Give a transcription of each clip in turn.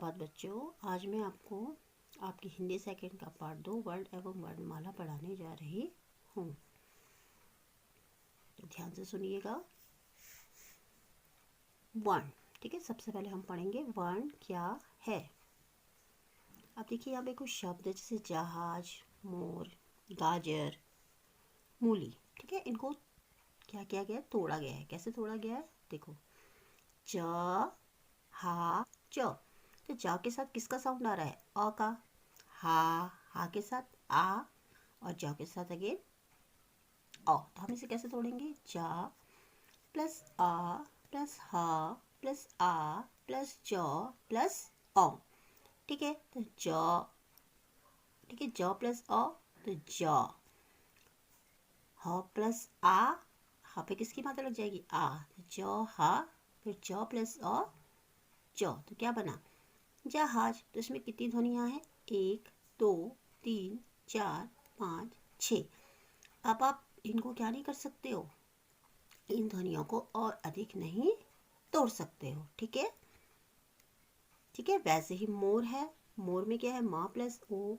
सुप्रभात बच्चों। आज मैं आपको आपकी हिंदी सेकंड का पार्ट 2 वर्ण एवं वर्णमाला पढ़ाने जा रही हूँ। तो ध्यान से सुनिएगा। वर्ण, ठीक है। सबसे पहले हम पढ़ेंगे वर्ण क्या है। अब देखिए यहाँ पे कुछ शब्द जैसे जहाज, मोर, गाजर, मूली, ठीक है। इनको क्या किया गया है? तोड़ा गया है। कैसे तोड़ा गया है? देखो, ज, हा, च। तो जा के साथ किसका साउंड आ रहा है? अ का। हा के साथ आ, और जा के साथ अगेन अ। तो हम इसे कैसे तोड़ेंगे? जा प्लस आ प्लस हा प्लस आ प्लस ज प्लस अ, ठीक है। तो ज, ठीक है, ज प्लस अ, तो ज। ह प्लस आ, हा पे किसकी मात्रा लग जाएगी? आ। तो ज हा, फिर ज प्लस अ, ज। तो क्या बना? जहाज। तो इसमें कितनी ध्वनियाँ हैं? 1 2 3 4 5 6। अब आप इनको क्या नहीं कर सकते हो? इन ध्वनियों को और अधिक नहीं तोड़ सकते हो, ठीक है। ठीक है, वैसे ही मोर है। मोर में क्या है? माँ प्लस ओ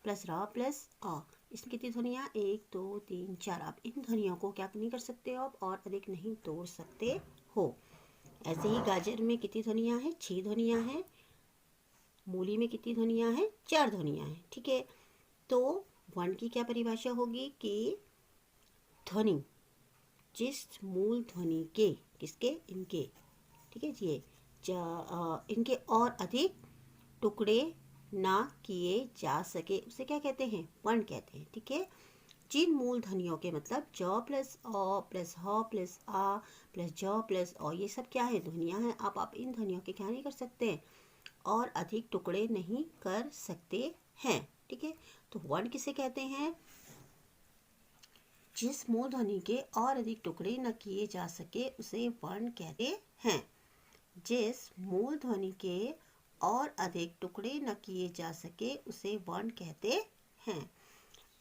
प्लस रा प्लस अ। इसमें कितनी ध्वनियाँ? 1 2 3 4। आप इन ध्वनियों को क्या नहीं कर सकते हो? आप और अधिक नहीं तोड़ सकते हो। ऐसे ही गाजर में कितनी ध्वनियाँ हैं? 6 ध्वनियाँ हैं। मूली में कितनी ध्वनियाँ हैं? 4 ध्वनियाँ हैं, ठीक है। तो वर्ण की क्या परिभाषा होगी कि ध्वनि जिस मूल ध्वनि के, किसके? इनके, ठीक है जी, इनके और अधिक टुकड़े ना किए जा सके उसे क्या कहते हैं? वर्ण कहते हैं, ठीक है। जिन मूल ध्वनियों के मतलब ज प्लस अ प्लस ह प्लस आ प्लस ज प्लस अ, ये सब क्या है? ध्वनियाँ हैं। आप इन ध्वनियों के क्या नहीं कर सकते? और अधिक टुकड़े नहीं कर सकते हैं, ठीक है। तो वर्ण किसे कहते हैं? जिस मूल ध्वनि के और अधिक टुकड़े न किए जा सके उसे वर्ण कहते हैं। जिस मूल ध्वनि के और अधिक टुकड़े न किए जा सके उसे वर्ण कहते हैं।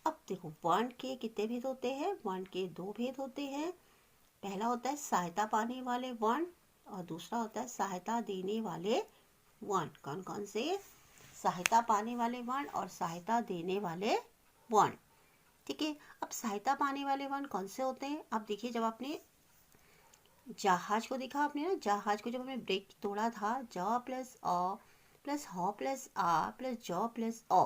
अब देखो, वर्ण के कितने भेद होते हैं? वर्ण के 2 भेद होते हैं। पहला होता है सहायता पाने वाले वर्ण, और दूसरा होता है सहायता देने वाले वर्ण। कौन कौन से? सहायता पाने वाले वर्ण और सहायता देने वाले वर्ण, ठीक है। अब सहायता पाने वाले वर्ण कौन से होते हैं? अब देखिए, जब आपने जहाज को देखा, आपने ना जहाज को जब हमने ब्रेक तोड़ा था, ज प्लस अ प्लस ह प्लस आ प्लस ज प्लस अ।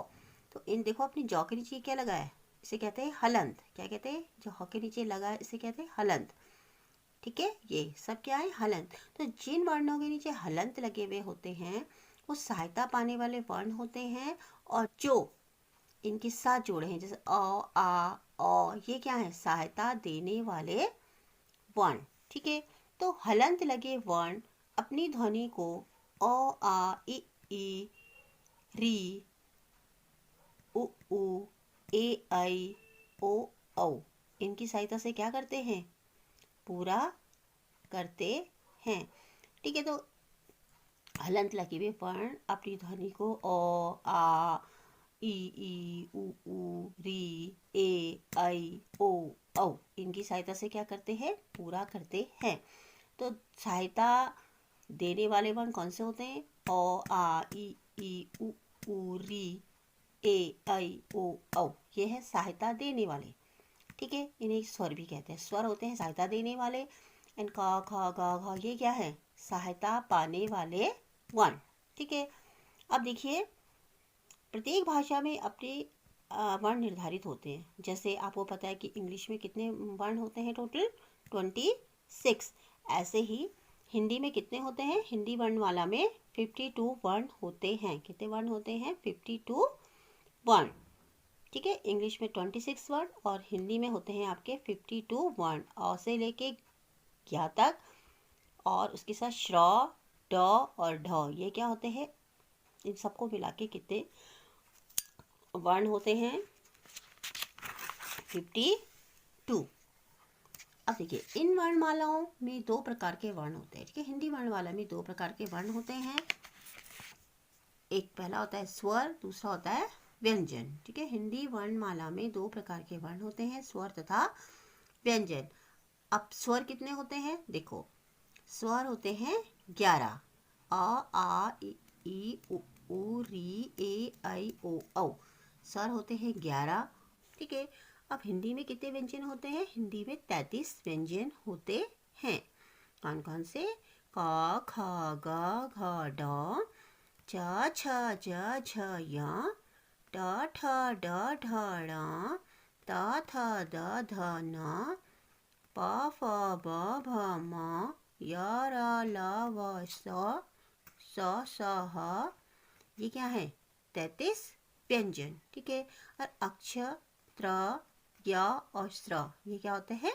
तो इन देखो, अपनी ज के नीचे क्या लगा है? इसे कहते हैं हलंत। क्या कहते हैं? जो ह के नीचे लगा है इसे कहते हैं हलंत, ठीक है। ये सब क्या है? हलंत। तो जिन वर्णों के नीचे हलंत लगे हुए होते हैं वो सहायता पाने वाले वर्ण होते हैं, और जो इनके साथ जोड़े हैं जैसे अ आ औ, ये क्या है? सहायता देने वाले वर्ण, ठीक है। तो हलंत लगे वर्ण अपनी ध्वनि को अ आ ई री उ ऊ ए ऐ ओ औ इनकी सहायता से क्या करते हैं? पूरा करते हैं, ठीक है। तो हलंत लगे हुए वर्ण अपनी ध्वनि को अ आ ई उ री ए ऐ ओ औ इनकी सहायता से क्या करते हैं? पूरा करते हैं। तो सहायता देने वाले वर्ण कौन से होते हैं? अ आ ई उ री ए ऐ ओ औ, ये है सहायता देने वाले, ठीक है। इन्हें स्वर भी कहते हैं। स्वर होते हैं सहायता देने वाले। एंड का खा गा घा, ये क्या है? सहायता पाने वाले वर्ण, ठीक है। अब देखिए, प्रत्येक भाषा में अपने वर्ण निर्धारित होते हैं। जैसे आपको पता है कि इंग्लिश में कितने वर्ण होते हैं? टोटल 26। ऐसे ही हिंदी में कितने होते हैं? हिंदी वर्णमाला में 52 वर्ण होते हैं। कितने वर्ण होते हैं? 52 वर्ण, ठीक है। इंग्लिश में 26 वर्ण और हिंदी में होते हैं आपके 52 वर्ण, अ से लेके ज्ञ तक, और उसके साथ श्र, ड और ढ, ये क्या होते हैं? इन सबको मिला के कितने वर्ण होते हैं? 52। अब देखिए, इन वर्णमालाओं में 2 प्रकार के वर्ण होते हैं, ठीक है। हिंदी वर्णमाला में 2 प्रकार के वर्ण होते हैं। एक पहला होता है स्वर, दूसरा होता है व्यंजन, ठीक है। हिंदी वर्णमाला में 2 प्रकार के वर्ण होते हैं, स्वर तथा व्यंजन। अब स्वर कितने होते हैं? देखो, स्वर होते हैं 11। अ आ ई उ री ए आई ओ औ। स्वर होते हैं 11। ठीक है, अब हिंदी में कितने व्यंजन होते हैं? हिंदी में 33 व्यंजन होते हैं। कौन कौन से? क ख ग घ ड, च छ ज झ य, ट ठ ड ढ ण, त थ द ध न, प फ ब भ म, य र ल व स स ह। ये क्या है? 33 व्यंजन। ठीक है, और अक्ष, त्र, य और स्र ये क्या होते हैं?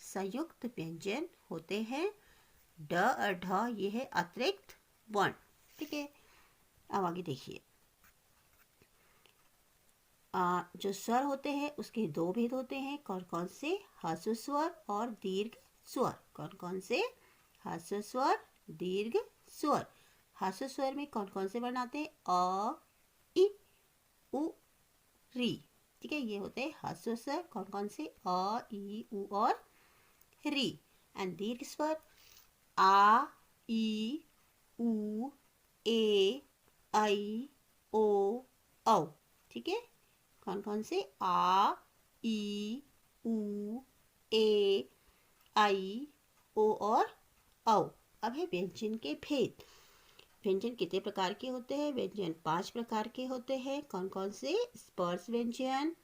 संयुक्त व्यंजन होते हैं। ड और ढ ये है अतिरिक्त वर्ण। ठीक है, अब आगे देखिए। जो स्वर होते हैं उसके दो भेद होते हैं। कौन कौन से? ह्रस्व स्वर और दीर्घ स्वर। कौन कौन से? ह्रस्व स्वर, दीर्घ स्वर। ह्रस्व स्वर में कौन कौन से वर्ण आते हैं? अ, इ, उ, री। ठीक है, ये होते हैं ह्रस्व स्वर। कौन कौन से? अ, इ, उ और री। एंड दीर्घ स्वर आ, ई, उ, ए, ऐ, ओ, औ। ठीक है, कौन कौन से? आ, ई, उ, ए, आई, ओ और औ। अब है व्यंजन के भेद। व्यंजन कितने प्रकार के होते हैं? व्यंजन 5 प्रकार के होते हैं। कौन कौन से? स्पर्श व्यंजन,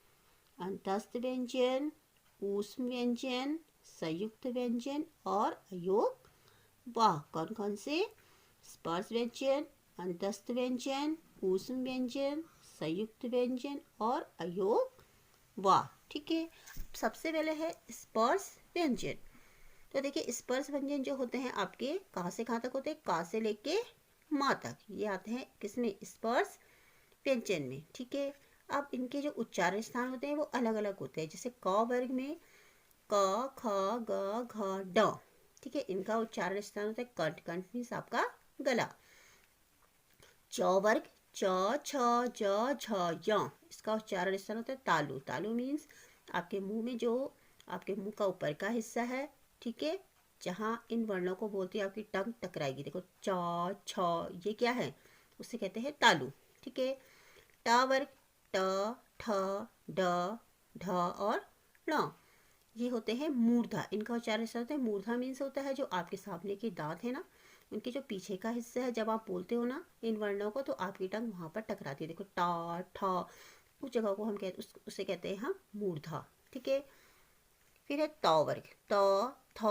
अंतस्थ व्यंजन, ऊष्म व्यंजन, संयुक्त व्यंजन और अयोग वाह। कौन कौन से? स्पर्श व्यंजन, अंतस्थ व्यंजन, ऊष्म व्यंजन, संयुक्त व्यंजन और अयोग वाह। ठीक है, सबसे पहले है स्पर्श व्यंजन। तो देखिए, स्पर्श व्यंजन जो होते हैं आपके कहाँ से कहाँ तक होते हैं? का से लेके माँ तक ये आते हैं। किसमें? स्पर्श व्यंजन में। ठीक है, अब इनके जो उच्चारण स्थान होते हैं वो अलग अलग होते हैं। जैसे क वर्ग में क, ख, ग, घ, ड। ठीक है, इनका उच्चारण स्थान होता है कंठ। कंठ मीन्स आपका गला। च वर्ग च, छ, ज, झ, य। इसका उच्चारण स्थान होता है तालु। तालु मीन्स आपके मुंह में जो आपके मुंह का ऊपर का हिस्सा है। ठीक है, जहाँ इन वर्णों को बोलते हैं आपकी टंग टकराएगी। देखो च, छ, ये क्या है? उसे कहते हैं तालु। ठीक है, ट वर्ग ट, ठ, ड, ढ और ण। ये होते हैं मूर्धा। इनका उच्चारण ऐसा होता है। मूर्धा मीन्स होता है जो आपके सामने के दांत है ना, उनके जो पीछे का हिस्सा है, जब आप बोलते हो ना इन वर्णों को तो आपकी टंग वहाँ पर टकराती है। देखो टा, ठ, उस जगह को हम कहते उसे कहते हैं हम मूर्धा। ठीक है, फिर है त वर्ग त, थ,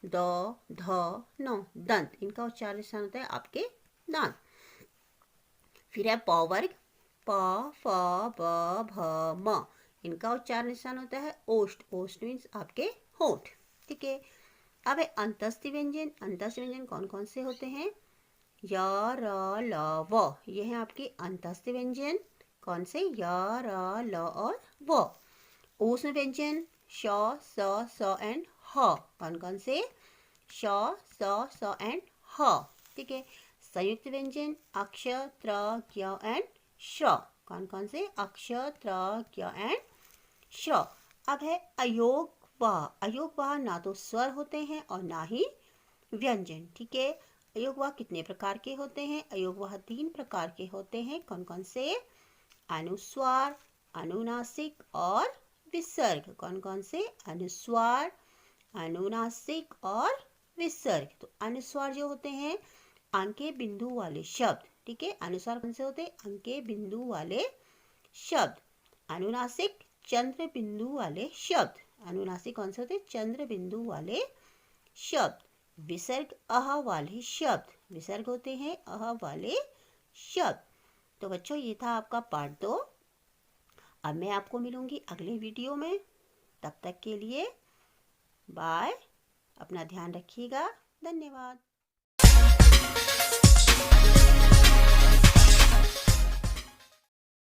द, ध, न, दंत। इनका उच्चारण स्थान होता है आपके दांत। फिर है प वर्ग प, फ, ब, भ, म। इनका उच्चारण स्थान होता है ओष्ठ। ओष्ठ मीन्स आपके होंठ। ठीक है, अब है अंतस्थ व्यंजन। अंतस्थ व्यंजन कौन कौन से होते हैं? य, र, ल, व। ये हैं आपके अंतस्थ व्यंजन। कौन से? य, र, ल और व। ऊष्म व्यंजन श, स एंड ह। कौन कौन से? श, स एंड ह। ठीक है, संयुक्त व्यंजन अक्ष, त्र, ज्ञ एंड श्र। कौन कौन से? अक्ष, त्र, ज्ञ एंड श्र। अब है अयोग वाह। अयोग वाह ना तो स्वर होते हैं और ना ही व्यंजन। ठीक है, अयोग वाह कितने प्रकार के होते हैं? अयोग वाह 3 प्रकार के होते हैं। कौन कौन से? अनुस्वार, अनुनासिक और विसर्ग। कौन कौन से? अनुस्वार, अनुनासिक और विसर्ग। तो अनुस्वार जो होते हैं अंके बिंदु वाले शब्द। ठीक है, अनुस्वार कौन से होते हैं? अंके बिंदु वाले शब्द। अनुनासिक चंद्र बिंदु वाले शब्द। अनुनासिक कौन से होते हैं? चंद्र बिंदु वाले शब्द। विसर्ग अह वाले शब्द। विसर्ग होते हैं अह वाले शब्द। तो बच्चों, ये था आपका पार्ट 2। अब मैं आपको मिलूंगी अगले वीडियो में। तब तक के लिए बाय। अपना ध्यान रखिएगा। धन्यवाद।